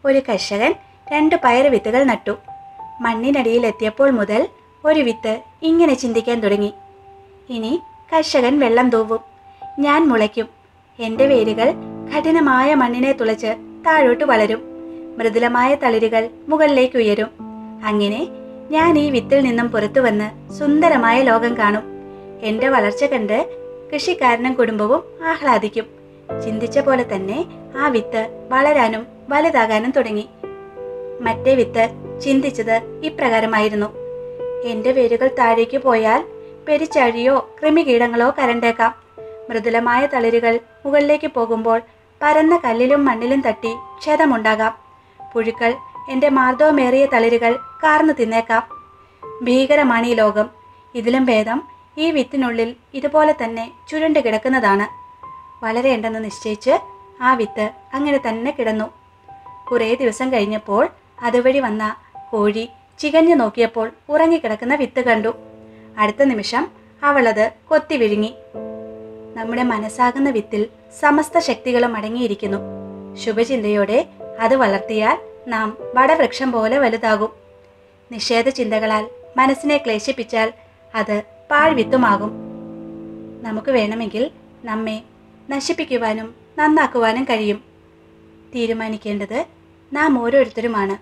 ഒരു കർഷകൻ 2 പയറ് വിത്തുകൾ നട്ടു. മണ്ണിനടിയിലെത്തിയപ്പോൾ മുതൽ ഒരു വിത്ത് ഇങ്ങനെ ചിന്തിക്കാൻ തുടങ്ങി. ഇനി കർഷകൻ വെള്ളം തൂവും, ഞാൻ മുളയ്ക്കും, എൻ്റെ വേരുകൾ കഠിനമായ മണ്ണിനെ തുളച്ച് താഴോട്ട് വളരും, മൃദുലമായ തളിരുകൾ മുകളിലേക്ക് ഉയരും. അങ്ങനെ ഞാൻ ഈ വിത്തിൽ നിന്നും പുറത്തു വന്ന് സുന്ദരമായ ലോകം കാണും. എൻ്റെ വളർച്ച കണ്ട് കൃഷിക്കാരനും കുടുംബവും ആഹ്ലാദിക്കും. ചിന്തിച്ച പോലെ തന്നെ ആ വിത്ത് വളരാനും വലുതാകാനും തുടങ്ങി. മറ്റേ വിത്ത് ചിന്തിച്ചത് ഇപ്രകാരമായിരുന്നു: എൻ്റെ വേരുകൾ താഴേക്ക് പോയാൽ പെരിച്ചാഴിയോ കൃമികീടങ്ങളോ കരണ്ടേക്കാം. മൃദുലമായ തളിരുകൾ മുകളിലേക്ക് പോകുമ്പോൾ പരന്ന കല്ലിലും മണ്ണിലും തട്ടി ക്ഷതമുണ്ടാകാം. പുഴുക്കൾ എൻ്റെ മാർദ്ദവമേറിയ തളിരുകൾ കാർന്നു തിന്നേക്കാം. ഭീകരമാണ് ഈ ലോകം. ഇതിലും ഭേദം ഈ വിത്തിനുള്ളിൽ ഇതുപോലെ തന്നെ ചുരുണ്ട് കിടക്കുന്നതാണ്. വളരേണ്ടെന്ന് നിശ്ചയിച്ച് ആ വിത്ത് അങ്ങനെ തന്നെ കിടന്നു. കുറേ ദിവസം കഴിഞ്ഞപ്പോൾ അതുവഴി വന്ന കോഴി ചികഞ്ഞു നോക്കിയപ്പോൾ ഉറങ്ങിക്കിടക്കുന്ന വിത്ത് കണ്ടു. അടുത്ത നിമിഷം അവളത് കൊത്തി വിഴുങ്ങി. നമ്മുടെ മനസ്സാകുന്ന വിത്തിൽ സമസ്ത ശക്തികളും അടങ്ങിയിരിക്കുന്നു. ശുഭചിന്തയോടെ അത് വളർത്തിയാൽ നാം വടവൃക്ഷം പോലെ വലുതാകും. നിഷേധ ചിന്തകളാൽ മനസ്സിനെ ക്ലേശിപ്പിച്ചാൽ അത് പാഴ്വിത്തുമാകും. നമുക്ക് വേണമെങ്കിൽ നമ്മെ നശിപ്പിക്കുവാനും നന്നാക്കുവാനും കഴിയും. തീരുമാനിക്കേണ്ടത് നാം ഓരോരുത്തരുമാണ്.